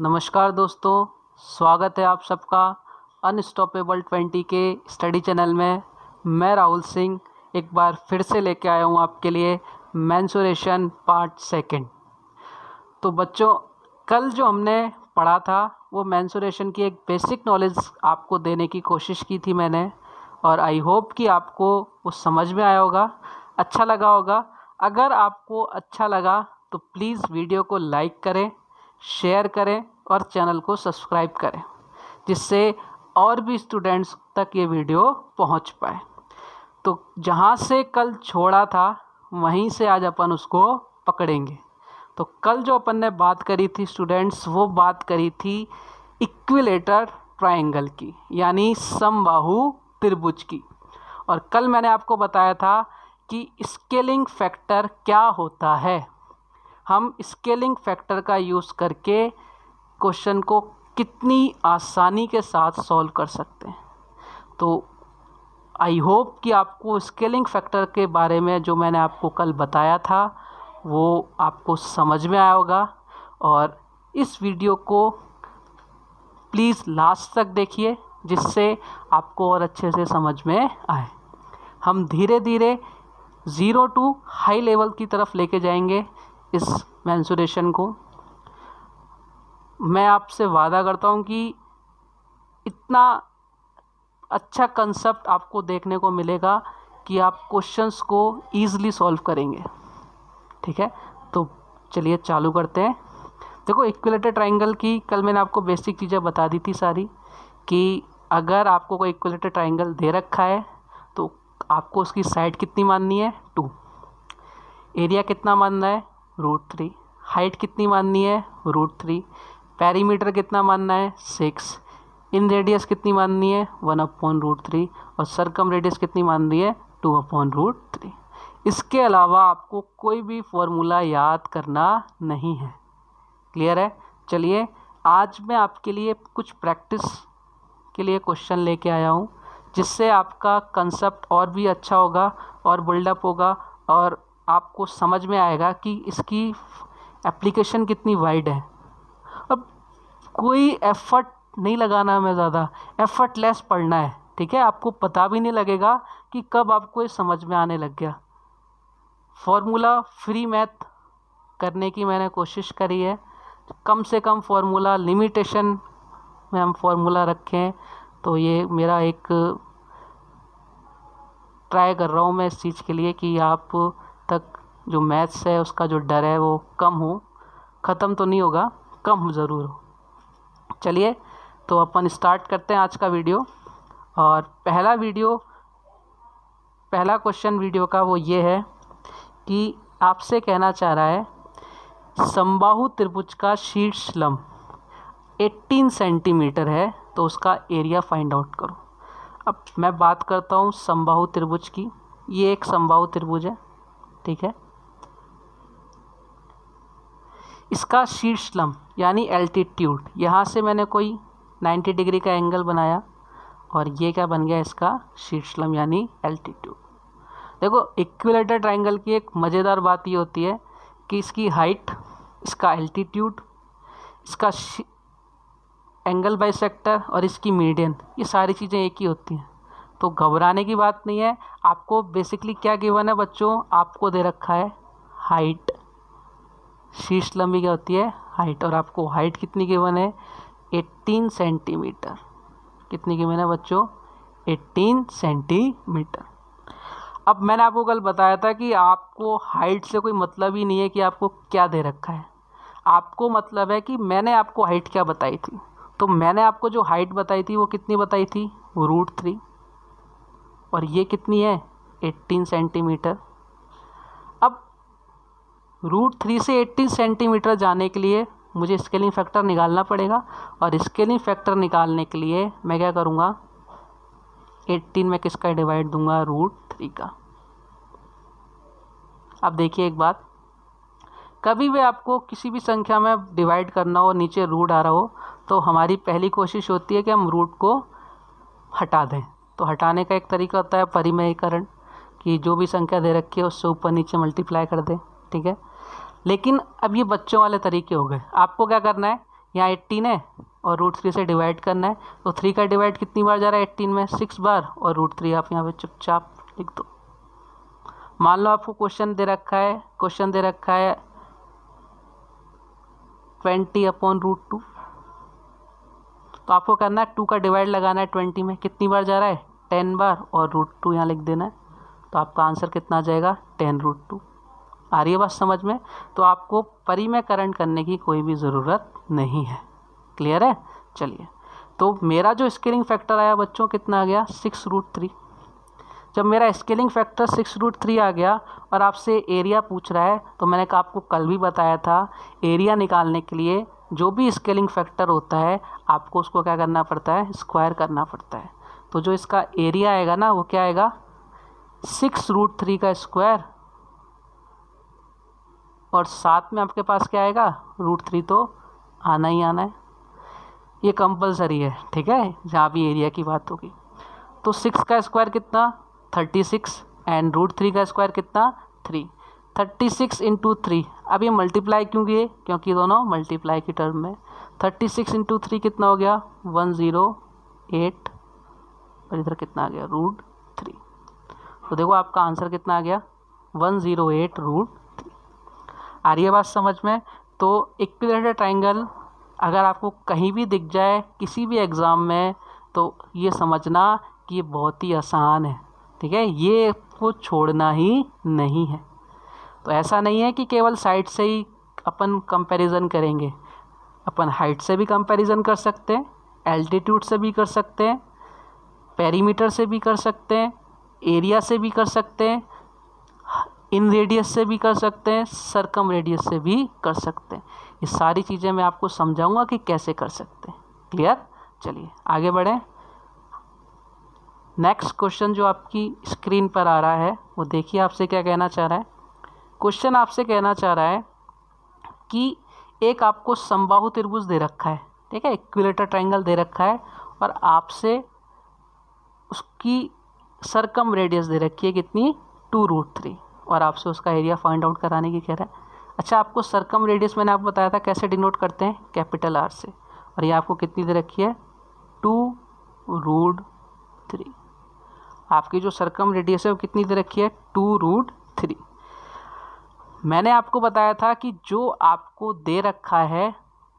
नमस्कार दोस्तों, स्वागत है आप सबका अनस्टॉपेबल 20 के स्टडी चैनल में। मैं राहुल सिंह एक बार फिर से लेके आया हूँ आपके लिए मेंसुरेशन पार्ट सेकंड। तो बच्चों, कल जो हमने पढ़ा था वो मेंसुरेशन की एक बेसिक नॉलेज आपको देने की कोशिश की थी मैंने, और आई होप कि आपको वो समझ में आया होगा, अच्छा लगा होगा। अगर आपको अच्छा लगा तो प्लीज़ वीडियो को लाइक करें, शेयर करें और चैनल को सब्सक्राइब करें, जिससे और भी स्टूडेंट्स तक ये वीडियो पहुंच पाए। तो जहां से कल छोड़ा था वहीं से आज अपन उसको पकड़ेंगे। तो कल जो अपन ने बात करी थी स्टूडेंट्स, वो बात करी थी इक्विलेटर ट्रायंगल की, यानी समबाहु त्रिभुज की। और कल मैंने आपको बताया था कि स्केलिंग फैक्टर क्या होता है। हम स्केलिंग फैक्टर का यूज़ करके क्वेश्चन को कितनी आसानी के साथ सॉल्व कर सकते हैं। तो आई होप कि आपको स्केलिंग फैक्टर के बारे में जो मैंने आपको कल बताया था वो आपको समझ में आया होगा। और इस वीडियो को प्लीज़ लास्ट तक देखिए, जिससे आपको और अच्छे से समझ में आए। हम धीरे धीरे ज़ीरो टू हाई लेवल की तरफ लेके जाएंगे इस मेंसुरेशन को। मैं आपसे वादा करता हूँ कि इतना अच्छा कंसेप्ट आपको देखने को मिलेगा कि आप क्वेश्चंस को ईज़िली सॉल्व करेंगे। ठीक है, तो चलिए चालू करते हैं। देखो, इक्विलेटर ट्रायंगल की कल मैंने आपको बेसिक चीज़ें बता दी थी सारी, कि अगर आपको कोई इक्विलेटर ट्रायंगल दे रखा है तो आपको उसकी साइड कितनी माननी है, 2। एरिया कितना मानना है, √3। हाइट कितनी माननी है, √3। पेरीमीटर कितना मानना है, 6। इन रेडियस कितनी माननी है, 1/√3। और सरकम रेडियस कितनी माननी है, 2/√3। इसके अलावा आपको कोई भी फॉर्मूला याद करना नहीं है। क्लियर है? चलिए, आज मैं आपके लिए कुछ प्रैक्टिस के लिए क्वेश्चन लेके आया हूँ, जिससे आपका कंसेप्ट और भी अच्छा होगा और बिल्डअप होगा, और आपको समझ में आएगा कि इसकी एप्लीकेशन कितनी वाइड है। अब कोई एफर्ट नहीं लगाना हमें, ज़्यादा एफर्टलेस पढ़ना है। ठीक है, आपको पता भी नहीं लगेगा कि कब आपको ये समझ में आने लग गया। फॉर्मूला फ्री मैथ करने की मैंने कोशिश करी है, कम से कम फॉर्मूला लिमिटेशन में हम फॉर्मूला रखें। तो ये मेरा एक ट्राई कर रहा हूँ मैं इस चीज़ के लिए कि आप तक जो मैथ्स है उसका जो डर है वो कम हो, ख़त्म तो नहीं होगा, कम ज़रूर हो। चलिए, तो अपन स्टार्ट करते हैं आज का वीडियो। और पहला क्वेश्चन वीडियो का वो ये है कि आपसे कहना चाह रहा है समबाहु त्रिभुज का शीर्ष लंब 18 सेंटीमीटर है, तो उसका एरिया फाइंड आउट करो। अब मैं बात करता हूँ समबाहु त्रिभुज की। ये एक समबाहु त्रिभुज है, ठीक है। इसका शीर्ष लंब यानी एल्टीट्यूड, यहाँ से मैंने कोई 90 डिग्री का एंगल बनाया और ये क्या बन गया, इसका शीर्ष लंब यानी एल्टीट्यूड। देखो, इक्विलेटर ट्रायंगल की एक मज़ेदार बात ये होती है कि इसकी हाइट, इसका एल्टीट्यूड, इसका एंगल बाइसेक्टर और इसकी मीडियन, ये सारी चीज़ें एक ही होती हैं। तो घबराने की बात नहीं है। आपको बेसिकली क्या गिवन है बच्चों, आपको दे रखा है हाइट, शीर्ष लंबी क्या होती है, हाइट। और आपको हाइट कितनी गिवन है, 18 सेंटीमीटर। कितनी गिवन है बच्चों, 18 सेंटीमीटर। अब मैंने आपको कल बताया था कि आपको हाइट से कोई मतलब ही नहीं है कि आपको क्या दे रखा है। आपको मतलब है कि मैंने आपको हाइट क्या बताई थी। तो मैंने आपको जो हाइट बताई थी वो कितनी बताई थी, √3। और ये कितनी है, 18 सेंटीमीटर। अब √3 से 18 सेंटीमीटर जाने के लिए मुझे स्केलिंग फैक्टर निकालना पड़ेगा। और स्केलिंग फैक्टर निकालने के लिए मैं क्या करूँगा, 18 में किसका डिवाइड दूंगा, √3 का। अब देखिए एक बात, कभी भी आपको किसी भी संख्या में डिवाइड करना हो, नीचे रूट आ रहा हो, तो हमारी पहली कोशिश होती है कि हम रूट को हटा दें। तो हटाने का एक तरीका होता है परिमेयीकरण, कि जो भी संख्या दे रखी है उससे ऊपर नीचे मल्टीप्लाई कर दें। ठीक है, लेकिन अब ये बच्चों वाले तरीके हो गए। आपको क्या करना है यहाँ 18 है और √3 से डिवाइड करना है, तो 3 का डिवाइड कितनी बार जा रहा है 18 में, 6 बार, और √3 आप यहाँ पे चुपचाप लिख दो। मान लो आपको क्वेश्चन दे रखा है 20/√2, तो आपको करना है 2 का डिवाइड लगाना है 20 में, कितनी बार जा रहा है 10 बार, और √2 यहाँ लिख देना है, तो आपका आंसर कितना आ जाएगा 10√2। आ रही है बात समझ में? तो आपको परिमेयकरण करने की कोई भी ज़रूरत नहीं है। क्लियर है? चलिए, तो मेरा जो स्केलिंग फैक्टर आया बच्चों कितना आ गया 6√3। जब मेरा स्केलिंग फैक्टर 6√3 आ गया और आपसे एरिया पूछ रहा है, तो मैंने कहा आपको कल भी बताया था, एरिया निकालने के लिए जो भी स्केलिंग फैक्टर होता है आपको उसको क्या करना पड़ता है, स्क्वायर करना पड़ता है। तो जो इसका एरिया आएगा ना वो क्या आएगा 6√3 का स्क्वायर, और साथ में आपके पास क्या आएगा √3, तो आना ही आना है, ये कंपलसरी है। ठीक है, जहाँ भी एरिया की बात होगी। तो 6 का स्क्वायर कितना 36 एंड √3 का स्क्वायर कितना 3। 36 × 3, अब ये मल्टीप्लाई क्यों किए, क्योंकि दोनों मल्टीप्लाई की टर्म में। 36 × 3 कितना हो गया 108, और इधर कितना आ गया √3। तो देखो आपका आंसर कितना आ गया 108√3। आ रही है बात समझ में? तो इक्विलैटरल ट्राइंगल अगर आपको कहीं भी दिख जाए किसी भी एग्ज़ाम में, तो ये समझना कि ये बहुत ही आसान है। ठीक है, ये को छोड़ना ही नहीं है। तो ऐसा नहीं है कि केवल साइड से ही अपन कंपैरिजन करेंगे, अपन हाइट से भी कंपैरिजन कर सकते हैं, एल्टीट्यूड से भी कर सकते हैं, पेरीमीटर से भी कर सकते हैं, एरिया से भी कर सकते हैं, इन रेडियस से भी कर सकते हैं, सरकम रेडियस से भी कर सकते हैं। ये सारी चीज़ें मैं आपको समझाऊंगा कि कैसे कर सकते हैं। क्लियर? चलिए आगे बढ़ें। नेक्स्ट क्वेश्चन जो आपकी स्क्रीन पर आ रहा है वो देखिए आपसे क्या कहना चाह रहा है। क्वेश्चन आपसे कहना चाह रहा है कि एक आपको समबाहु त्रिभुज दे रखा है, ठीक है, इक्विलेटर ट्रायंगल दे रखा है, और आपसे उसकी सरकम रेडियस दे रखी है कितनी 2√3, और आपसे उसका एरिया फाइंड आउट कराने की कह रहा है। अच्छा, आपको सरकम रेडियस मैंने आपको बताया था कैसे डिनोट करते हैं, कैपिटल R से, और ये आपको कितनी दे रखी है 2√3। आपकी जो सरकम रेडियस है वो कितनी दे रखी है 2√3। मैंने आपको बताया था कि जो आपको दे रखा है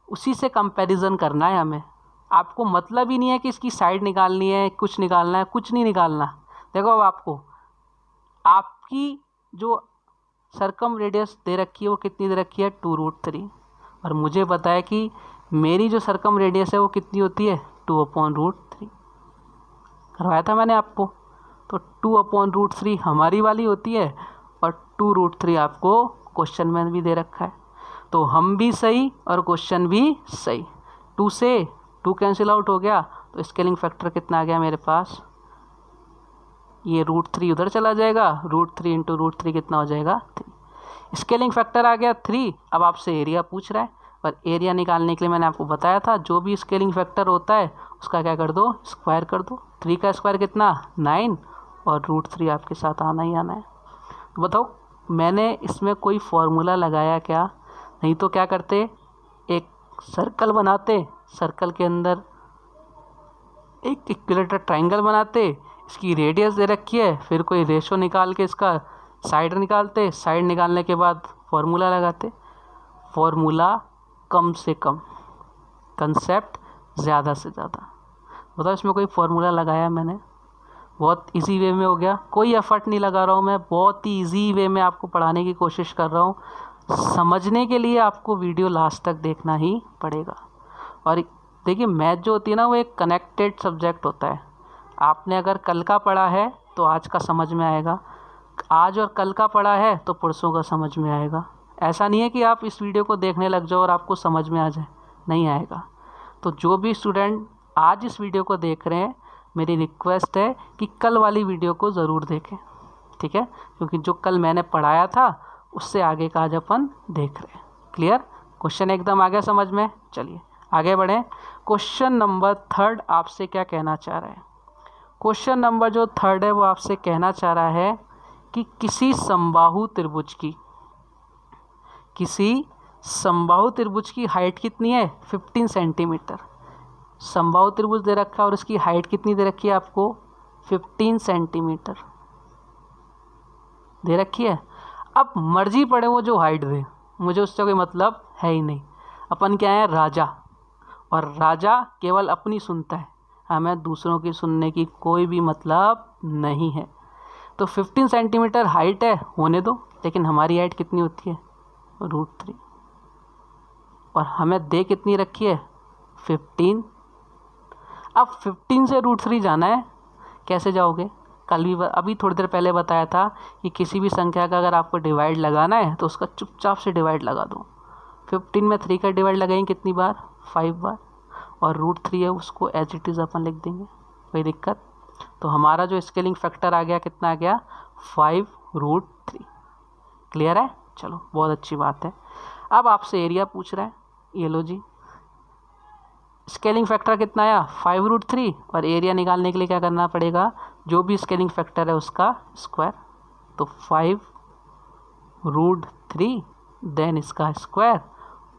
उसी से कंपैरिजन करना है हमें। आपको मतलब ही नहीं है कि इसकी साइड निकालनी है, कुछ निकालना है, कुछ नहीं निकालना। देखो अब आपको आपकी जो सरकम रेडियस दे रखी है वो कितनी दे रखी है 2√3, और मुझे पता है कि मेरी जो सरकम रेडियस है वो कितनी होती है 2/√3। करवाया था मैंने आपको। तो 2/√3 हमारी वाली होती है, और 2√3 आपको क्वेश्चन में भी दे रखा है। तो हम भी सही और क्वेश्चन भी सही। 2 से 2 कैंसिल आउट हो गया, तो स्केलिंग फैक्टर कितना आ गया मेरे पास, ये √3 उधर चला जाएगा, √3 × √3 कितना हो जाएगा 3। स्केलिंग फैक्टर आ गया 3। अब आपसे एरिया पूछ रहा है, और एरिया निकालने के लिए मैंने आपको बताया था जो भी स्केलिंग फैक्टर होता है उसका क्या कर दो, स्क्वायर कर दो। 3 का स्क्वायर कितना 9, और √3 आपके साथ आना ही आना है। तो बताओ मैंने इसमें कोई फॉर्मूला लगाया क्या? नहीं तो क्या करते, एक सर्कल बनाते, सर्कल के अंदर एक इक्विलेटरल ट्रायंगल बनाते, इसकी रेडियस दे रखी है, फिर कोई रेशो निकाल के इसका साइड निकालते, साइड निकालने के बाद फॉर्मूला लगाते। फॉर्मूला कम से कम, कंसेप्ट ज़्यादा से ज़्यादा। बताओ इसमें कोई फॉर्मूला लगाया मैंने? बहुत इजी वे में हो गया, कोई एफर्ट नहीं लगा रहा हूँ मैं, बहुत ही इजी वे में आपको पढ़ाने की कोशिश कर रहा हूँ। समझने के लिए आपको वीडियो लास्ट तक देखना ही पड़ेगा। और देखिए मैथ जो होती है ना वो एक कनेक्टेड सब्जेक्ट होता है। आपने अगर कल का पढ़ा है तो आज का समझ में आएगा, आज और कल का पढ़ा है तो परसों का समझ में आएगा। ऐसा नहीं है कि आप इस वीडियो को देखने लग जाओ और आपको समझ में आ जाए, नहीं आएगा। तो जो भी स्टूडेंट आज इस वीडियो को देख रहे हैं, मेरी रिक्वेस्ट है कि कल वाली वीडियो को ज़रूर देखें, ठीक है, क्योंकि जो कल मैंने पढ़ाया था उससे आगे का आज अपन देख रहे हैं। क्लियर? क्वेश्चन एकदम आ गया समझ में? चलिए आगे बढ़ें। क्वेश्चन नंबर 3 आपसे क्या कहना चाह रहा है? क्वेश्चन नंबर जो 3 है वो आपसे कहना चाह रहा है कि किसी समबाहु त्रिभुज की, किसी समबाहु त्रिभुज की हाइट कितनी है 15 सेंटीमीटर। समबाहु त्रिभुज दे रखा है और इसकी हाइट कितनी दे रखी है आपको 15 सेंटीमीटर दे रखी है। अब मर्जी पड़े वो जो हाइट दे, मुझे उससे कोई मतलब है ही नहीं। अपन क्या है राजा, और राजा केवल अपनी सुनता है, हमें दूसरों की सुनने की कोई भी मतलब नहीं है। तो 15 सेंटीमीटर हाइट है, होने दो, लेकिन हमारी हाइट कितनी होती है √3, और हमें दे कितनी रखी है 15। अब 15 से √3 जाना है, कैसे जाओगे? कल भी अभी थोड़ी देर पहले बताया था कि किसी भी संख्या का अगर आपको डिवाइड लगाना है तो उसका चुपचाप से डिवाइड लगा दो। 15 में 3 का डिवाइड लगाएंगे कितनी बार 5 बार, और √3 है उसको एज इट इज़ अपन लिख देंगे, कोई दिक्कत। तो हमारा जो स्केलिंग फैक्टर आ गया कितना आ गया 5√3। क्लियर है? चलो बहुत अच्छी बात है। अब आपसे एरिया पूछ रहा है, ये लो जी, स्केलिंग फैक्टर कितना आया 5√3, और एरिया निकालने के लिए क्या करना पड़ेगा, जो भी स्केलिंग फैक्टर है उसका स्क्वायर। तो 5√3 देन इसका स्क्वायर,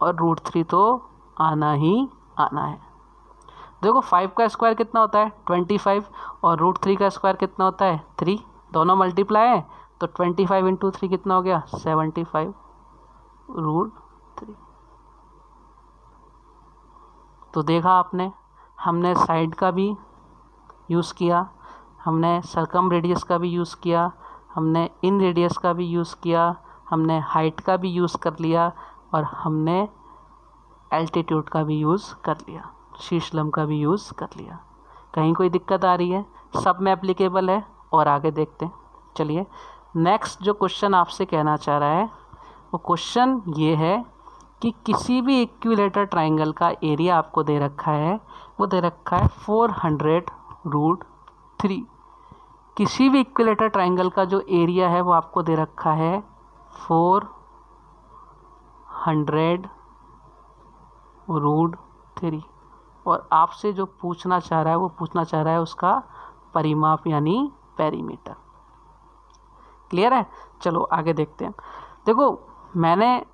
और √3 तो आना ही आना है। देखो 5 का स्क्वायर कितना होता है 25, और √3 का स्क्वायर कितना होता है 3, दोनों मल्टीप्लाई है तो 25 × 3 कितना हो गया 75 √3। तो देखा आपने, हमने साइड का भी यूज़ किया, हमने सरकम रेडियस का भी यूज़ किया, हमने इन रेडियस का भी यूज़ किया, हमने हाइट का भी यूज़ कर लिया, और हमने एल्टीट्यूड का भी यूज़ कर लिया, शीर्षलंब का भी यूज़ कर लिया। कहीं कोई दिक्कत आ रही है? सब में एप्लीकेबल है। और आगे देखते हैं। चलिए नेक्स्ट जो क्वेश्चन आपसे कहना चाह रहा है वो क्वेश्चन ये है कि किसी भी इक्विलेटर ट्राइंगल का एरिया आपको दे रखा है, वो दे रखा है 400√3। किसी भी इक्विलेटर ट्राइंगल का जो एरिया है वो आपको दे रखा है 400√3, और आपसे जो पूछना चाह रहा है वो पूछना चाह रहा है उसका परिमाप यानी पेरीमीटर। क्लियर है? चलो आगे देखते हैं। देखो मैंने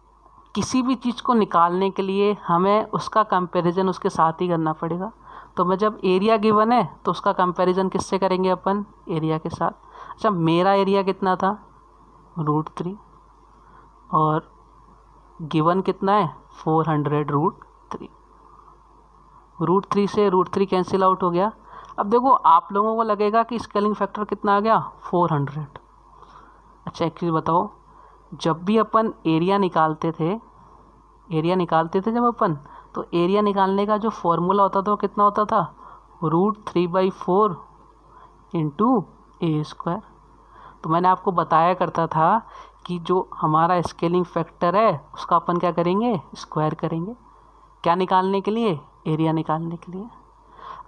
किसी भी चीज़ को निकालने के लिए हमें उसका कंपैरिजन उसके साथ ही करना पड़ेगा। तो मैं जब एरिया गिवन है तो उसका कंपैरिजन किससे करेंगे अपन, एरिया के साथ। अच्छा मेरा एरिया कितना था √3, और गिवन कितना है 400√3। √3 से √3 कैंसिल आउट हो गया। अब देखो आप लोगों को लगेगा कि स्केलिंग फैक्टर कितना आ गया 400। अच्छा एक चीज़ बताओ, जब भी अपन एरिया निकालते थे जब अपन, तो एरिया निकालने का जो फॉर्मूला होता था वो कितना होता था √3/4 × a²। तो मैंने आपको बताया करता था कि जो हमारा स्केलिंग फैक्टर है उसका अपन क्या करेंगे स्क्वायर करेंगे, क्या निकालने के लिए, एरिया निकालने के लिए।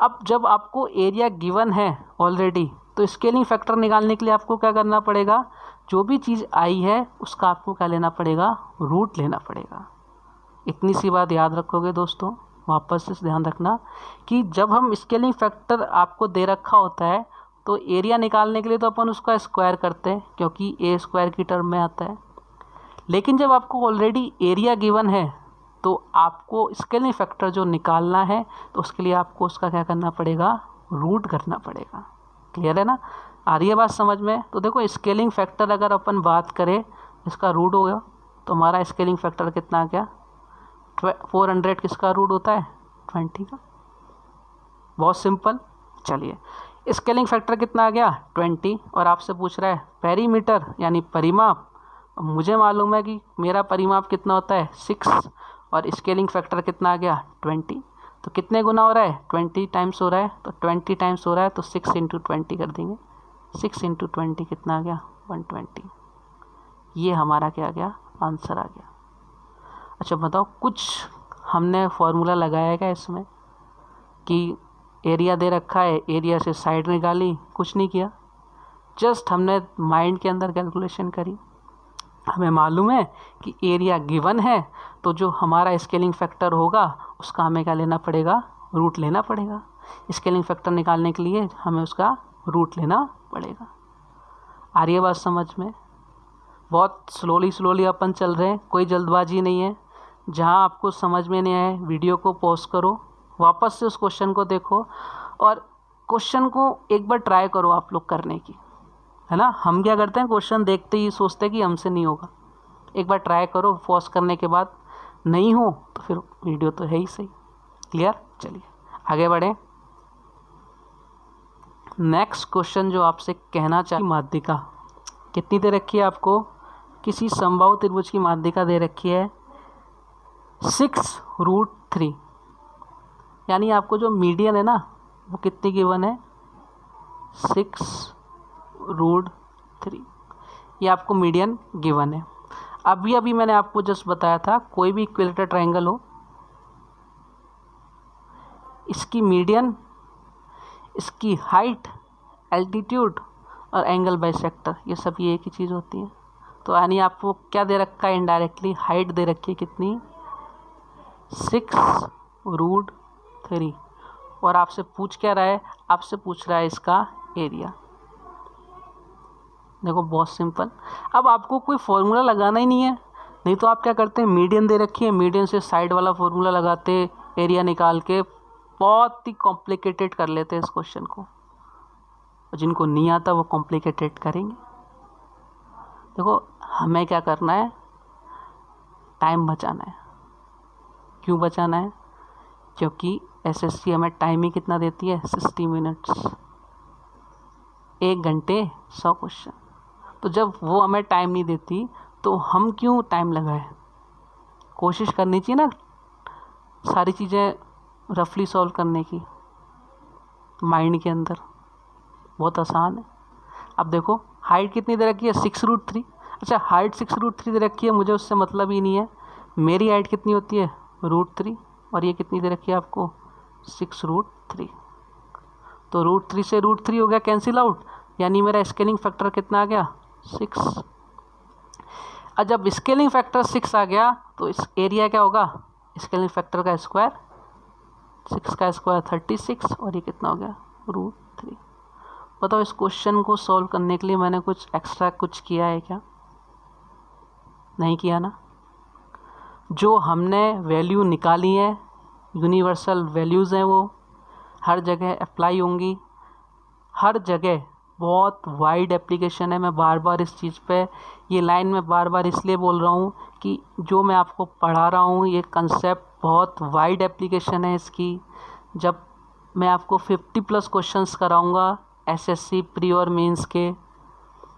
अब जब आपको एरिया गिवन है ऑलरेडी, तो स्केलिंग फैक्टर निकालने के लिए आपको क्या करना पड़ेगा, जो भी चीज़ आई है उसका आपको क्या लेना पड़ेगा, रूट लेना पड़ेगा। इतनी सी बात याद रखोगे दोस्तों, वापस से ध्यान रखना कि जब हम स्केलिंग फैक्टर आपको दे रखा होता है तो एरिया निकालने के लिए तो अपन उसका स्क्वायर करते हैं क्योंकि a² की टर्म में आता है। लेकिन जब आपको ऑलरेडी एरिया गिवन है तो आपको स्केलिंग फैक्टर जो निकालना है तो उसके लिए आपको उसका क्या करना पड़ेगा, रूट करना पड़ेगा। क्लियर है ना? आ रही है बात समझ में? तो देखो स्केलिंग फैक्टर अगर अपन बात करें इसका रूट हो गया, तो हमारा स्केलिंग फैक्टर कितना आ गया 400। किसका रूट होता है 20 का। बहुत सिंपल। चलिए स्केलिंग फैक्टर कितना आ गया 20, और आपसे पूछ रहा है पेरीमीटर यानी परिमाप। मुझे मालूम है कि मेरा परिमाप कितना होता है 6, और स्केलिंग फैक्टर कितना आ गया 20। तो कितने गुना हो रहा है 20 टाइम्स हो रहा है, तो 20 टाइम्स हो रहा है तो 6 × 20 कर देंगे। 6 × 20 कितना आ गया 120। ये हमारा क्या आ गया, आंसर आ गया। अच्छा बताओ कुछ हमने फॉर्मूला लगाया क्या इसमें कि एरिया दे रखा है, एरिया से साइड निकाली, कुछ नहीं किया, जस्ट हमने माइंड के अंदर कैलकुलेशन करी। हमें मालूम है कि एरिया गिवन है तो जो हमारा स्केलिंग फैक्टर होगा उसका हमें क्या लेना पड़ेगा, रूट लेना पड़ेगा। स्केलिंग फैक्टर निकालने के लिए हमें उसका रूट लेना पड़ेगा। आ रही है बात समझ में? बहुत स्लोली अपन चल रहे हैं, कोई जल्दबाजी नहीं है। जहाँ आपको समझ में नहीं आए वीडियो को पॉज करो, वापस से उस क्वेश्चन को देखो और क्वेश्चन को एक बार ट्राई करो आप लोग करने की, है ना। हम क्या करते हैं, क्वेश्चन देखते ही सोचते हैं कि हमसे नहीं होगा। एक बार ट्राई करो, पॉज करने के बाद नहीं हो तो फिर वीडियो तो है ही सही। क्लियर? चलिए आगे बढ़ें। नेक्स्ट क्वेश्चन जो आपसे कहना चाहिए, माध्यिका कितनी दे रखी है आपको, किसी समबाहु त्रिभुज की माध्यिका दे रखी है 6√3, यानी आपको जो मीडियन है ना वो कितनी गिवन है 6√3, ये आपको मीडियन गिवन है। अभी मैंने आपको जस्ट बताया था, कोई भी इक्विलेटरल ट्रायंगल हो, इसकी मीडियन, इसकी हाइट, एल्टीट्यूड और एंगल बाइसेक्टर, ये सब ये एक ही चीज़ होती है। तो यानी आपको क्या दे रखा है, इनडायरेक्टली हाइट दे रखी है कितनी 6√3, और आपसे पूछ क्या रहा है, आपसे पूछ रहा है इसका एरिया। देखो बहुत सिंपल, अब आपको कोई फॉर्मूला लगाना ही नहीं है, नहीं तो आप क्या करते हैं, मीडियन दे रखी है, मीडियन से साइड वाला फॉर्मूला लगाते, एरिया निकाल के बहुत ही कॉम्प्लिकेटेड कर लेते हैं इस क्वेश्चन को, और जिनको नहीं आता वो कॉम्प्लिकेटेड करेंगे। देखो हमें क्या करना है, टाइम बचाना है। क्यों बचाना है? क्योंकि एसएससी हमें टाइम ही कितना देती है 60 मिनट्स, 1 घंटे 100 क्वेश्चन। तो जब वो हमें टाइम नहीं देती तो हम क्यों टाइम लगाएं। कोशिश करनी चाहिए ना सारी चीज़ें रफली सॉल्व करने की माइंड के अंदर, बहुत आसान है। अब देखो हाइट कितनी दे रखी है 6√3, अच्छा हाइट 6√3 दे रखी है, मुझे उससे मतलब ही नहीं है, मेरी हाइट कितनी होती है √3, और ये कितनी दे रखी है आपको 6√3। तो √3 से √3 हो गया कैंसिल आउट, यानी मेरा स्केलिंग फैक्टर कितना आ गया 6। और जब स्केलिंग फैक्टर 6 आ गया तो इस एरिया क्या होगा, स्केलिंग फैक्टर का स्क्वायर, 6 का स्क्वायर 36, और ये कितना हो गया √3। बताओ इस क्वेश्चन को सॉल्व करने के लिए मैंने कुछ एक्स्ट्रा कुछ किया है क्या? नहीं किया ना। जो हमने वैल्यू निकाली है, यूनिवर्सल वैल्यूज़ हैं, वो हर जगह अप्लाई होंगी, हर जगह बहुत वाइड एप्लीकेशन है। मैं बार बार इस चीज़ पे, ये लाइन में बार बार इसलिए बोल रहा हूँ कि जो मैं आपको पढ़ा रहा हूँ ये कंसेप्ट बहुत वाइड एप्लीकेशन है इसकी। जब मैं आपको 50+ क्वेश्चंस कराऊँगा एसएससी प्री और मेंस के,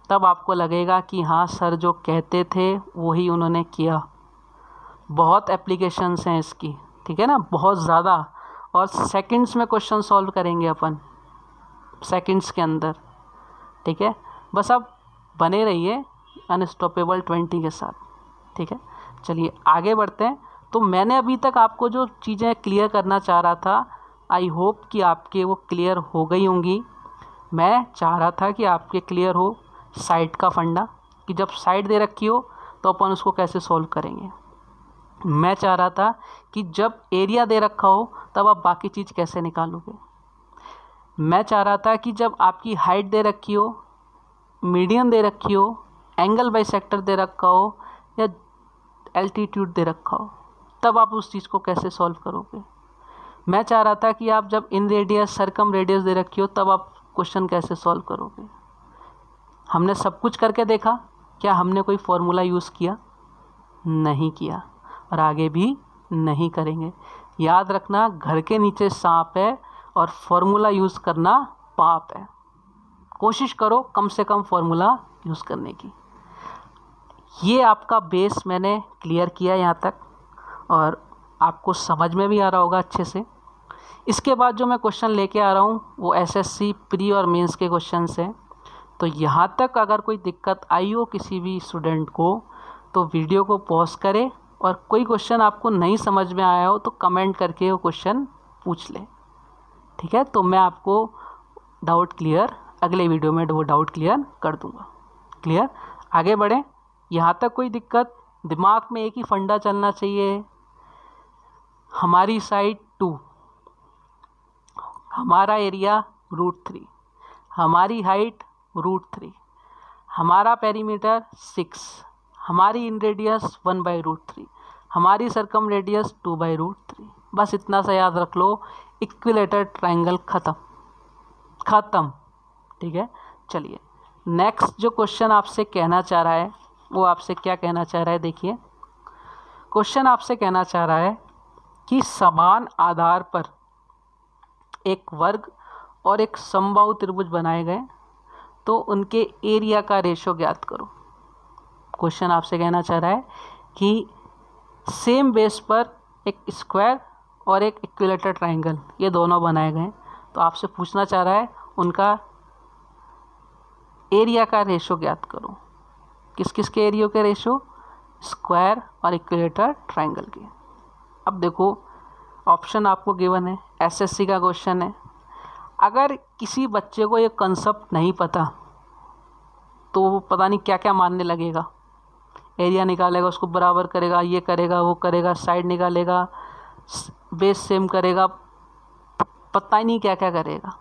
तब आपको लगेगा कि हाँ सर जो कहते थे वही उन्होंने किया। बहुत एप्लीकेशंस हैं इसकी, ठीक है ना, बहुत ज़्यादा, और सेकंड्स में क्वेश्चन सॉल्व करेंगे अपन, सेकंड्स के अंदर, ठीक है। बस आप बने रहिए अनस्टॉपेबल 20 के साथ, ठीक है। चलिए आगे बढ़ते हैं। तो मैंने अभी तक आपको जो चीज़ें क्लियर करना चाह रहा था, आई होप कि आपके वो क्लियर हो गई होंगी। मैं चाह रहा था कि आपके क्लियर हो साइड का फंडा, कि जब साइड दे रखी हो तो अपन उसको कैसे सॉल्व करेंगे। मैं चाह रहा था कि जब एरिया दे रखा हो तब आप बाकी चीज़ कैसे निकालोगे। मैं चाह रहा था कि जब आपकी हाइट दे रखी हो, मीडियन दे रखी हो, एंगल बाइसेक्टर दे रखा हो या एल्टीट्यूड दे रखा हो, तब आप उस चीज़ को कैसे सॉल्व करोगे। मैं चाह रहा था कि आप जब इन रेडियस सर्कम रेडियस दे रखी हो तब आप क्वेश्चन कैसे सॉल्व करोगे। हमने सब कुछ करके देखा, क्या हमने कोई फॉर्मूला यूज़ किया? नहीं किया, और आगे भी नहीं करेंगे। याद रखना, घर के नीचे सांप है और फॉर्मूला यूज़ करना पाप है। कोशिश करो कम से कम फॉर्मूला यूज़ करने की। ये आपका बेस मैंने क्लियर किया यहाँ तक, और आपको समझ में भी आ रहा होगा अच्छे से। इसके बाद जो मैं क्वेश्चन लेके आ रहा हूँ वो एसएससी प्री और मेंस के क्वेश्चन हैं। तो यहाँ तक अगर कोई दिक्कत आई हो किसी भी स्टूडेंट को तो वीडियो को पॉज करें, और कोई क्वेश्चन आपको नहीं समझ में आया हो तो कमेंट करके वो क्वेश्चन पूछ ले, ठीक है। तो मैं आपको डाउट क्लियर अगले वीडियो में वो डाउट क्लियर कर दूँगा। क्लियर? आगे बढ़ें। यहाँ तक कोई दिक्कत? दिमाग में एक ही फंडा चलना चाहिए, हमारी साइड 2, हमारा एरिया √3, हमारी हाइट √3, हमारा पेरीमीटर 6, हमारी इन रेडियस 1/√3, हमारी सर्कम रेडियस 2/√3। बस इतना सा याद रख लो, इक्विलेटर ट्रायंगल ख़त्म। ठीक है, चलिए नेक्स्ट जो क्वेश्चन आपसे कहना चाह रहा है वो आपसे क्या कहना चाह रहा है, देखिए क्वेश्चन आपसे कहना चाह रहा है कि समान आधार पर एक वर्ग और एक समबाहु त्रिभुज बनाए गए तो उनके एरिया का रेशो ज्ञात करो। क्वेश्चन आपसे कहना चाह रहा है कि सेम बेस पर एक स्क्वायर और एक इक्विलेटर ट्रायंगल ये दोनों बनाए गए, तो आपसे पूछना चाह रहा है उनका एरिया का रेशो ज्ञात करो। किस किस के एरिया के रेशो? स्क्वायर और इक्विलेटर ट्रायंगल के। अब देखो ऑप्शन आपको गिवन है, एसएससी का क्वेश्चन है। अगर किसी बच्चे को ये कंसेप्ट नहीं पता तो वो पता नहीं क्या क्या मानने लगेगा, एरिया निकालेगा, उसको बराबर करेगा, ये करेगा, वो करेगा, साइड निकालेगा, बेस सेम करेगा, पता ही नहीं क्या क्या करेगा।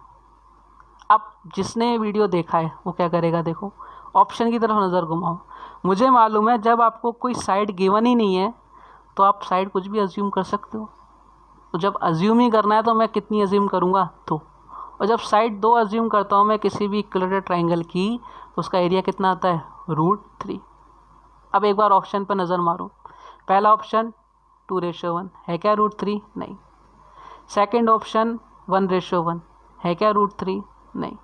अब जिसने वीडियो देखा है वो क्या करेगा, देखो ऑप्शन की तरफ नज़र घुमाओ। मुझे मालूम है जब आपको कोई साइड गिवन ही नहीं है तो आप साइड कुछ भी अज्यूम कर सकते हो। तो जब अज्यूम ही करना है तो मैं कितनी अज्यूम करूँगा, 2। और जब साइड 2 अज्यूम करता हूँ मैं किसी भी इक्विलेटर ट्रायंगल की, तो उसका एरिया कितना आता है, √3। अब एक बार ऑप्शन पर नज़र मारो। पहला ऑप्शन 2:1 है क्या √3? नहीं। सेकंड ऑप्शन 1:1 है क्या √3? नहीं।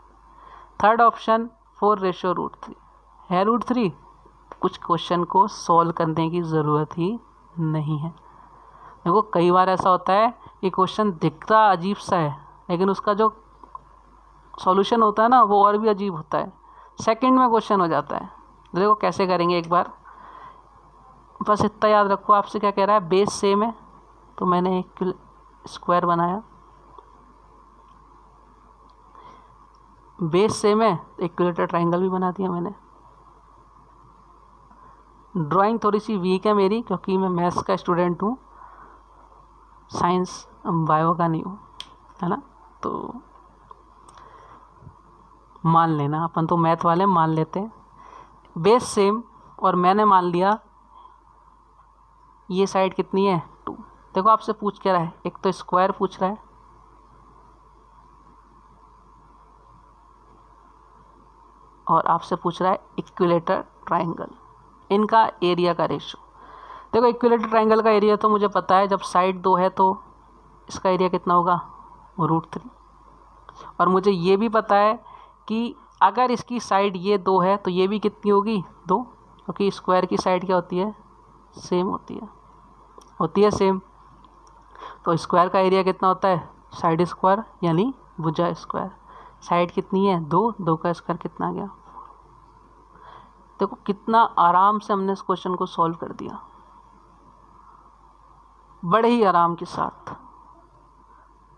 थर्ड ऑप्शन 4:√3 है √3? कुछ क्वेश्चन को सॉल्व करने की ज़रूरत ही नहीं है। देखो कई बार ऐसा होता है कि क्वेश्चन दिखता अजीब सा है लेकिन उसका जो सॉल्यूशन होता है ना वो और भी अजीब होता है, सेकंड में क्वेश्चन हो जाता है। देखो कैसे करेंगे एक बार, बस इतना याद रखो। आपसे क्या कह रहा है, बेस सेम है तो मैंने एक स्क्वायर बनाया, बेस सेम है इक्विलेटर ट्रायंगल भी बना दिया मैंने। ड्राइंग थोड़ी सी वीक है मेरी क्योंकि मैं मैथ्स का स्टूडेंट हूँ, साइंस बायो का नहीं हूँ, है ना। तो मान लेना, अपन तो मैथ वाले मान लेते हैं। बेस सेम और मैंने मान लिया ये साइड कितनी है, 2। देखो आपसे पूछ क्या रहा है, एक तो स्क्वायर पूछ रहा है और आपसे पूछ रहा है इक्विलेटर ट्रायंगल, इनका एरिया का रेशो। देखो इक्विलेटर ट्रायंगल का एरिया तो मुझे पता है, जब साइड 2 है तो इसका एरिया कितना होगा, √3। और मुझे ये भी पता है कि अगर इसकी साइड ये 2 है तो ये भी कितनी होगी, 2, क्योंकि स्क्वायर की साइड क्या होती है, सेम होती है सेम। तो स्क्वायर का एरिया कितना होता है, साइड स्क्वायर यानी भुजा स्क्वायर। साइड कितनी है, 2 का स्क्वायर कितना आ गया। देखो कितना आराम से हमने इस क्वेश्चन को सॉल्व कर दिया, बड़े ही आराम के साथ,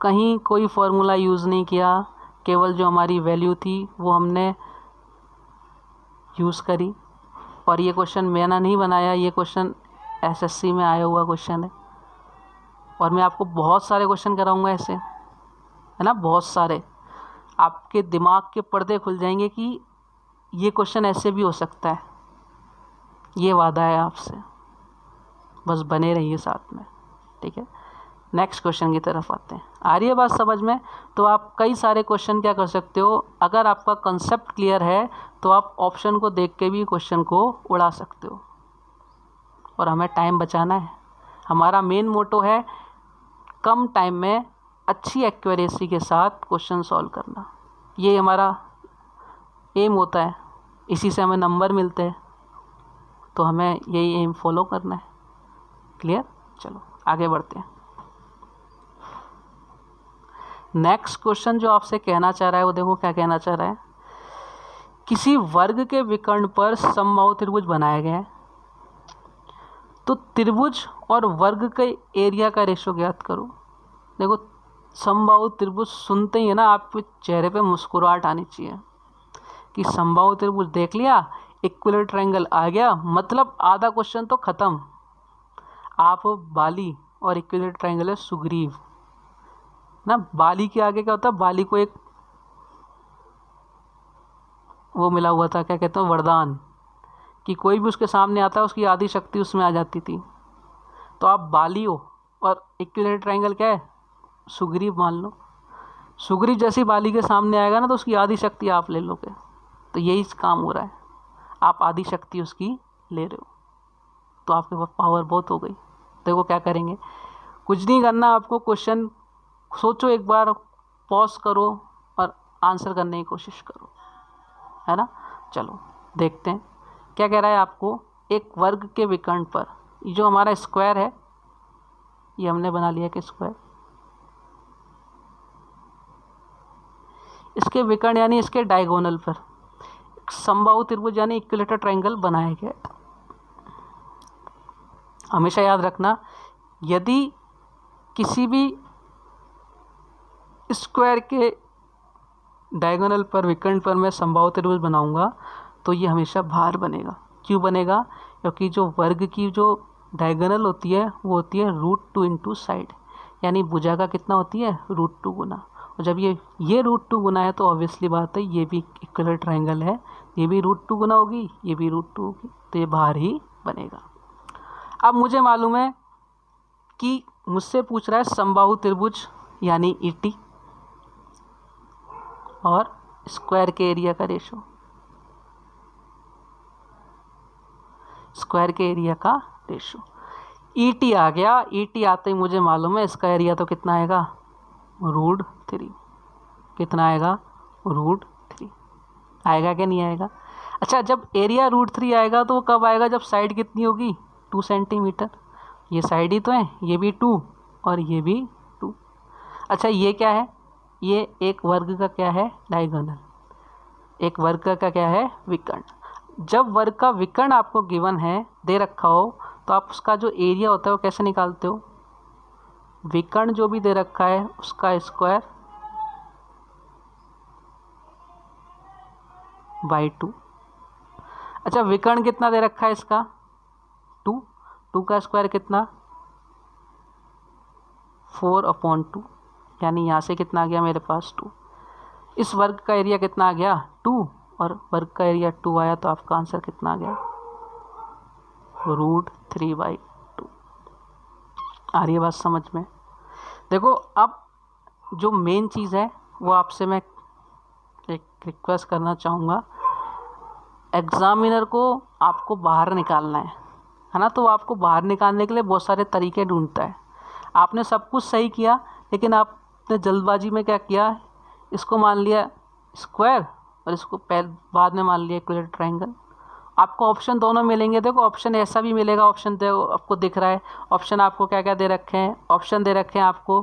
कहीं कोई फॉर्मूला यूज़ नहीं किया, केवल जो हमारी वैल्यू थी वो हमने यूज़ करी। और ये क्वेश्चन मैंने नहीं बनाया, ये क्वेश्चन एसएससी में आया हुआ क्वेश्चन है और मैं आपको बहुत सारे क्वेश्चन कराऊंगा ऐसे, है ना, बहुत सारे। आपके दिमाग के पर्दे खुल जाएंगे कि ये क्वेश्चन ऐसे भी हो सकता है, ये वादा है आपसे। बस बने रहिए साथ में, ठीक है। नेक्स्ट क्वेश्चन की तरफ आते हैं। आ रही है बात समझ में? तो आप कई सारे क्वेश्चन क्या कर सकते हो, अगर आपका कंसेप्ट क्लियर है तो आप ऑप्शन को देख के भी क्वेश्चन को उड़ा सकते हो। और हमें टाइम बचाना है, हमारा मेन मोटो है कम टाइम में अच्छी एक्यूरेसी के साथ क्वेश्चन सॉल्व करना, ये हमारा एम होता है, इसी से हमें नंबर मिलते हैं, तो हमें यही एम फॉलो करना है। क्लियर? चलो आगे बढ़ते हैं। नेक्स्ट क्वेश्चन जो आपसे कहना चाह रहा है वो देखो क्या कहना चाह रहा है, किसी वर्ग के विकर्ण पर समबाहु त्रिभुज बनाए गए हैं तो त्रिभुज और वर्ग के एरिया का रेशो ज्ञात करो। देखो समबाहु त्रिभुज सुनते ही है ना आपके चेहरे पे मुस्कुराहट आनी चाहिए कि समबाहु त्रिभुज देख लिया, इक्विलेटर ट्रायंगल आ गया, मतलब आधा क्वेश्चन तो खत्म। आप बाली और इक्विलेटर ट्रायंगल है सुग्रीव ना, बाली के आगे क्या होता है, बाली को एक वो मिला हुआ था, क्या कहते हैं, वरदान, कि कोई भी उसके सामने आता है उसकी आधी शक्ति उसमें आ जाती थी। तो आप बाली हो और इक्विलेटरल ट्रायंगल क्या है, सुग्रीव मान लो। सुग्रीव जैसी बाली के सामने आएगा ना तो उसकी आधी शक्ति आप ले लोगे। तो यही काम हो रहा है, आप आधी शक्ति उसकी ले रहे हो, तो आपके पास पावर बहुत हो गई। देखो क्या करेंगे, कुछ नहीं करना आपको, क्वेश्चन सोचो एक बार, पॉज करो और आंसर करने की कोशिश करो, है ना। चलो देखते हैं क्या कह रहा है आपको। एक वर्ग के विकर्ण पर, ये जो हमारा स्क्वायर है ये हमने बना लिया कि स्क्वायर, इसके विकर्ण यानी इसके डायगोनल पर समबाहु त्रिभुज यानी इक्विलेटरल ट्रायंगल बनाया गया। हमेशा याद रखना, यदि किसी भी स्क्वायर के डायगोनल पर विकर्ण पर मैं समबाहु त्रिभुज बनाऊंगा तो ये हमेशा बाहर बनेगा। क्यों बनेगा, क्योंकि जो वर्ग की जो डायगोनल होती है वो होती है √2 इंटू साइड, यानी भुजा का कितना होती है √2 गुना। और जब ये √2 गुना है तो ऑब्वियसली बात है ये भी इक्विलेटरल ट्रायंगल है, ये भी √2 गुना होगी, ये भी √2 होगी, तो ये बाहर ही बनेगा। अब मुझे मालूम है कि मुझसे पूछ रहा है समबाहु त्रिभुज यानी ईटी और स्क्वायर के एरिया का रेशो, स्क्वायर के एरिया का रेशो। ईटी आ गया, ईटी आते ही मुझे मालूम है इसका एरिया तो कितना आएगा √3, कितना आएगा √3, आएगा कि नहीं आएगा। अच्छा, जब एरिया √3 आएगा तो वो कब आएगा, जब साइड कितनी होगी 2 सेंटीमीटर। ये साइड ही तो है, ये भी 2 और ये भी 2। अच्छा ये क्या है, ये एक वर्ग का क्या है डायगोनल, एक वर्ग का क्या है विकर्ण। जब वर्ग का विकर्ण आपको गिवन है, दे रखा हो, तो आप उसका जो एरिया होता है वो कैसे निकालते हो, विकर्ण जो भी दे रखा है उसका स्क्वायर बाई 2। अच्छा विकर्ण कितना दे रखा है इसका 2, 2 का स्क्वायर कितना 4/2, यानी यहाँ से कितना आ गया मेरे पास 2। इस वर्ग का एरिया कितना आ गया 2 और वर्ग का एरिया 2 आया, तो आपका आंसर कितना आ गया √3/2। आ रही है बात समझ में। देखो अब जो मेन चीज़ है वो आपसे मैं एक रिक्वेस्ट करना चाहूँगा, एग्जामिनर को आपको बाहर निकालना है ना, तो आपको बाहर निकालने के लिए बहुत सारे तरीके ढूंढता है। आपने सब कुछ सही किया, लेकिन आपने जल्दबाजी में क्या किया, इसको मान लिया स्क्वायर और इसको बाद में मान लिया इक्विलेटरल ट्रायंगल। आपको ऑप्शन दोनों मिलेंगे। देखो ऑप्शन ऐसा भी मिलेगा, ऑप्शन आपको दिख रहा है, ऑप्शन आपको क्या क्या दे रखे हैं, ऑप्शन दे रखे हैं आपको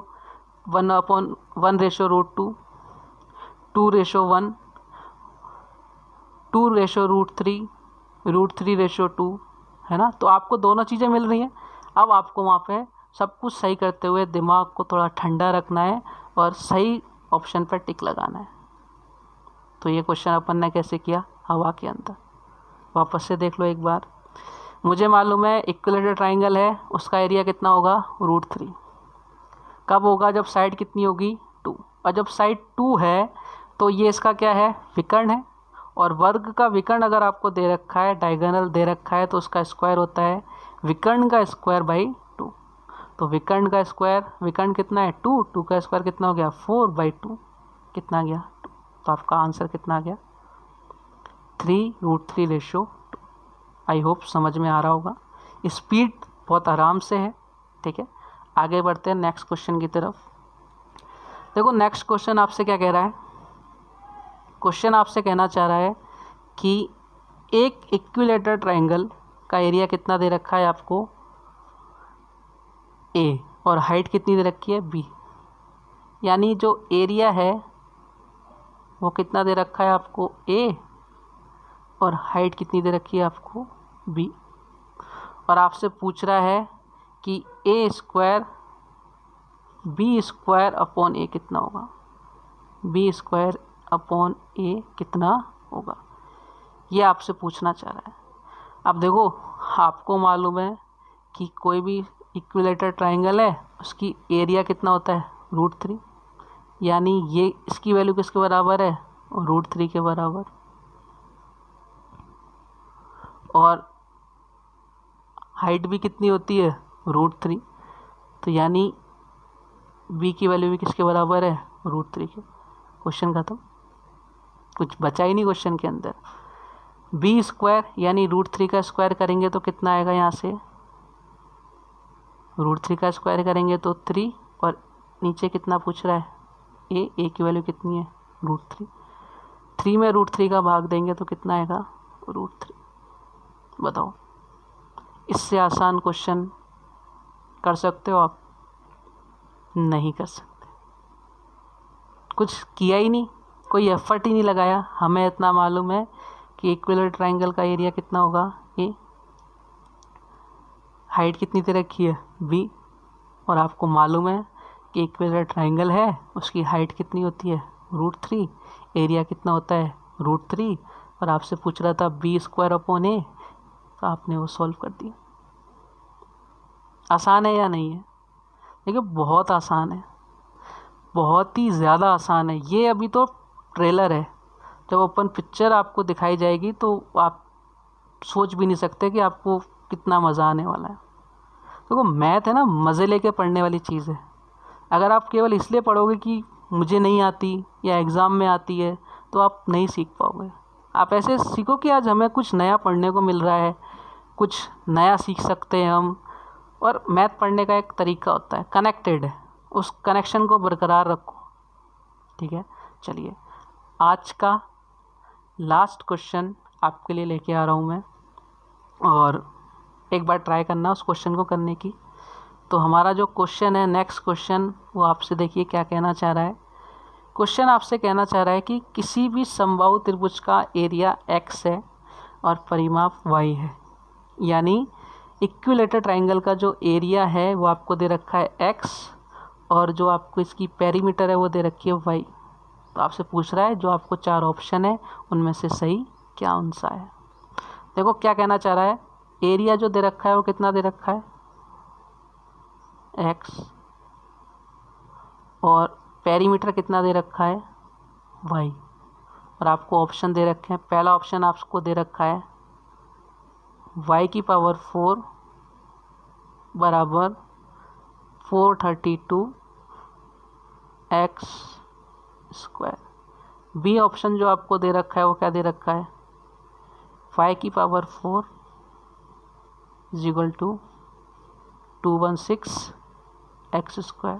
1:1 2 रेशो 1, 2 रेशो √3, √3 रेशो 2, है ना। तो आपको दोनों चीज़ें मिल रही हैं। अब आपको वहाँ पे सब कुछ सही करते हुए दिमाग को थोड़ा ठंडा रखना है और सही ऑप्शन पर टिक लगाना है। तो ये क्वेश्चन अपन ने कैसे किया, हवा के अंदर। वापस से देख लो एक बार। मुझे मालूम है इक्विलेटरल ट्रायंगल है, उसका एरिया कितना होगा √3। कब होगा, जब साइड कितनी होगी 2, और जब साइड 2 है तो ये इसका क्या है विकर्ण है, और वर्ग का विकर्ण अगर आपको दे रखा है, डायगोनल दे रखा है, तो उसका स्क्वायर होता है विकर्ण का स्क्वायर बाई 2। तो विकर्ण का स्क्वायर, विकर्ण कितना है 2, 2 का स्क्वायर कितना हो गया 4/2, कितना गया 2। तो आपका आंसर कितना आ गया 3√3 रेशो 2। आई होप समझ में आ रहा होगा। स्पीड बहुत आराम से है, ठीक है। आगे बढ़ते हैं नेक्स्ट क्वेश्चन की तरफ। देखो नेक्स्ट क्वेश्चन आपसे क्या कह रहा है, क्वेश्चन आपसे कहना चाह रहा है कि एक इक्विलेटरल ट्रायंगल का एरिया कितना दे रखा है आपको A और हाइट कितनी दे रखी है B, यानी जो एरिया है वो कितना दे रखा है आपको A और हाइट कितनी दे रखी है आपको B, और आपसे पूछ रहा है कि A² B² A कितना होगा, B² A कितना होगा, ये आपसे पूछना चाह रहा है। अब देखो आपको मालूम है कि कोई भी इक्विलेटरल ट्रायंगल है उसकी एरिया कितना होता है √3, यानी ये इसकी वैल्यू किसके बराबर है √3 के बराबर, और हाइट भी कितनी होती है √3। तो यानी b की वैल्यू भी किसके बराबर है? √3 के। क्वेश्चन खत्म, कुछ बचा ही नहीं क्वेश्चन के अंदर। b² यानी √3 का स्क्वायर करेंगे तो कितना आएगा? यहाँ से √3 का स्क्वायर करेंगे तो 3, और नीचे कितना पूछ रहा है? a की वैल्यू कितनी है? √3। 3 में √3 का भाग देंगे तो कितना आएगा? √3। बताओ, इससे आसान क्वेश्चन कर सकते हो आप? नहीं कर सकते। कुछ किया ही नहीं, कोई एफर्ट ही नहीं लगाया। हमें इतना मालूम है कि इक्विलैटरल ट्रायंगल का एरिया कितना होगा? ए। हाइट कितनी दे रखी है? b। और आपको मालूम है कि इक्विलैटरल ट्रायंगल है, उसकी हाइट कितनी होती है? √3। एरिया कितना होता है? √3। और आपसे पूछ रहा था b²/a, तो आपने वो सॉल्व कर दिया। आसान है या नहीं है? देखिए, बहुत आसान है, बहुत ही ज़्यादा आसान है। ये अभी तो ट्रेलर है, जब ओपन पिक्चर आपको दिखाई जाएगी तो आप सोच भी नहीं सकते कि आपको कितना मज़ा आने वाला है। देखो, मैथ है ना, मज़े लेके पढ़ने वाली चीज़ है। अगर आप केवल इसलिए पढ़ोगे कि मुझे नहीं आती या एग्ज़ाम में आती है, तो आप नहीं सीख पाओगे। आप ऐसे सीखो कि आज हमें कुछ नया पढ़ने को मिल रहा है, कुछ नया सीख सकते हैं हम। और मैथ पढ़ने का एक तरीका होता है, कनेक्टेड है, उस कनेक्शन को बरकरार रखो। ठीक है, चलिए आज का लास्ट क्वेश्चन आपके लिए लेके आ रहा हूँ मैं, और एक बार ट्राई करना उस क्वेश्चन को करने की। तो हमारा जो क्वेश्चन है, नेक्स्ट क्वेश्चन, वो आपसे देखिए क्या कहना चाह रहा है। क्वेश्चन आपसे कहना चाह रहा है कि किसी भी समबाहु त्रिभुज का एरिया x है और परिमाप y है। यानी इक्विलैटरल ट्रायंगल का जो एरिया है वो आपको दे रखा है x, और जो आपको इसकी पेरीमीटर है वो दे रखी है y। तो आपसे पूछ रहा है जो आपको 4 ऑप्शन है उनमें से सही क्या उनसा है। देखो क्या कहना चाह रहा है, एरिया जो दे रखा है वो कितना दे रखा है? x, और पेरीमीटर कितना दे रखा है? y। और आपको ऑप्शन दे रखे हैं, पहला ऑप्शन आपको दे रखा है y⁴ बराबर 432 x²। बी ऑप्शन जो आपको दे रखा है वो क्या दे रखा है? y⁴ = 216 x²।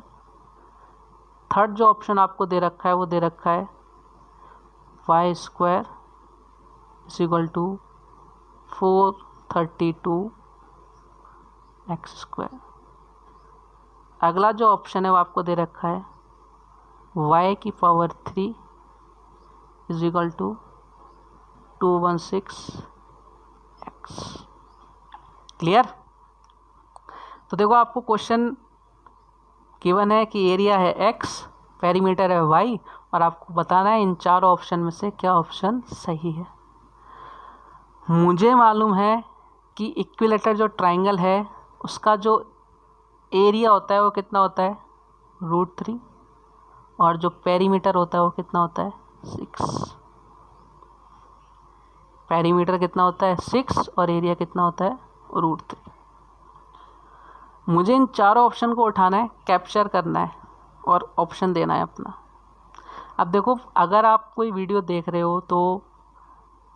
थर्ड जो ऑप्शन आपको दे रखा है वो दे रखा है y² = 432 x²। अगला जो ऑप्शन है वो आपको दे रखा है y⁴ = 216 x। क्लियर? तो देखो, आपको क्वेश्चन गिवन है कि एरिया है x, पेरीमीटर है y, और आपको बताना है इन 4 ऑप्शन में से क्या ऑप्शन सही है। मुझे मालूम है कि इक्विलैटरल जो ट्रायंगल है उसका जो एरिया होता है वो कितना होता है? √3, और जो पेरीमीटर होता है वो कितना होता है? 6। पेरीमीटर कितना होता है? 6, और एरिया कितना होता है? √3। मुझे इन 4 ऑप्शन को उठाना है, कैप्चर करना है और ऑप्शन देना है अपना। अब देखो, अगर आप कोई वीडियो देख रहे हो तो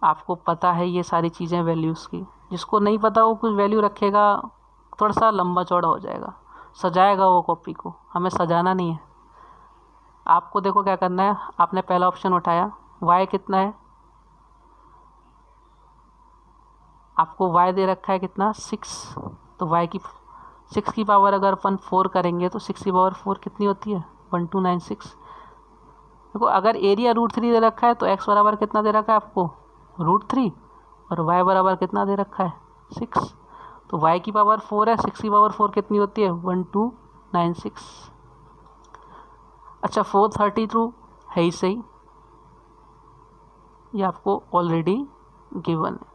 आपको पता है ये सारी चीज़ें वैल्यूज़ की। जिसको नहीं पता वो कुछ वैल्यू रखेगा, थोड़ा सा लंबा चौड़ा हो जाएगा, सजाएगा वो कॉपी को। हमें सजाना नहीं है। आपको देखो क्या करना है, आपने पहला ऑप्शन उठाया, y कितना है? आपको y दे रखा है कितना? 6। तो y की 6 की पावर अगर अपन 4 करेंगे तो 6 की पावर 4 कितनी होती है? 1296। देखो, अगर एरिया √3 दे रखा है तो x बराबर कितना दे रखा है आपको? √3, और y बराबर कितना दे रखा है? 6। तो y की पावर 4 है, 6 की पावर 4 कितनी होती है? 1296। अच्छा, 432 है ही सही, ये आपको ऑलरेडी गिवन है।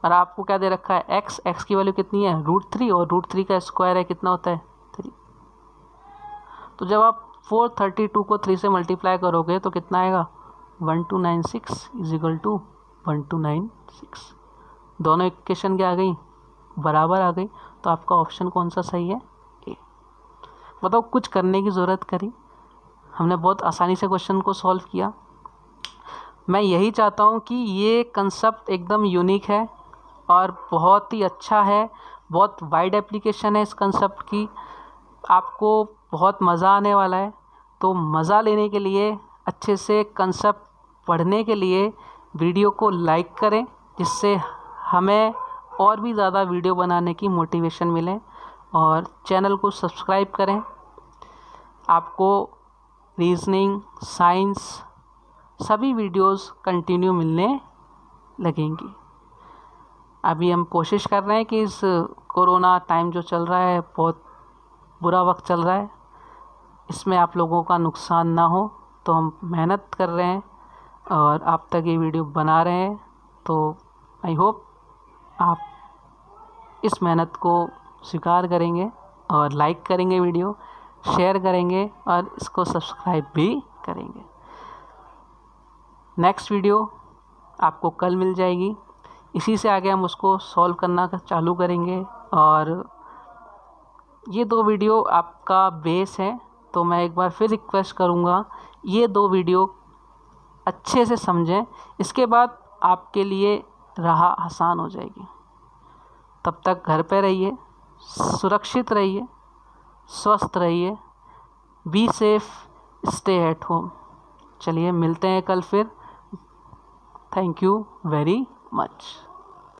और आपको क्या दे रखा है? x की वैल्यू कितनी है? √3, और √3 का स्क्वायर है कितना होता है? 3। तो जब आप 432 को 3 से मल्टीप्लाई करोगे तो कितना आएगा? 1296 = 1296। दोनों इक्वेशन क्या आ गई? बराबर आ गई, तो आपका ऑप्शन कौन सा सही है? ए। बताओ, कुछ करने की ज़रूरत करी, हमने बहुत आसानी से क्वेश्चन को सॉल्व किया। मैं यही चाहता हूँ कि ये कंसेप्ट एकदम यूनिक है और बहुत ही अच्छा है, बहुत वाइड एप्लीकेशन है इस कंसेप्ट की, आपको बहुत मज़ा आने वाला है। तो मज़ा लेने के लिए, अच्छे से कंसेप्ट पढ़ने के लिए वीडियो को लाइक करें, जिससे हमें और भी ज़्यादा वीडियो बनाने की मोटिवेशन मिले, और चैनल को सब्सक्राइब करें। आपको रीजनिंग, साइंस सभी वीडियोस कंटिन्यू मिलने लगेंगी। अभी हम कोशिश कर रहे हैं कि इस कोरोना टाइम जो चल रहा है, बहुत बुरा वक्त चल रहा है, इसमें आप लोगों का नुकसान ना हो, तो हम मेहनत कर रहे हैं और आप तक ये वीडियो बना रहे हैं। तो आई होप आप इस मेहनत को स्वीकार करेंगे और लाइक करेंगे, वीडियो शेयर करेंगे और इसको सब्सक्राइब भी करेंगे। नेक्स्ट वीडियो आपको कल मिल जाएगी, इसी से आगे हम उसको सॉल्व करना चालू करेंगे। और ये 2 वीडियो आपका बेस है, तो मैं एक बार फिर रिक्वेस्ट करूँगा, ये 2 वीडियो अच्छे से समझें, इसके बाद आपके लिए राह आसान हो जाएगी। तब तक घर पे रहिए, सुरक्षित रहिए, स्वस्थ रहिए, be safe, stay at home. चलिए मिलते हैं कल फिर। Thank you very much.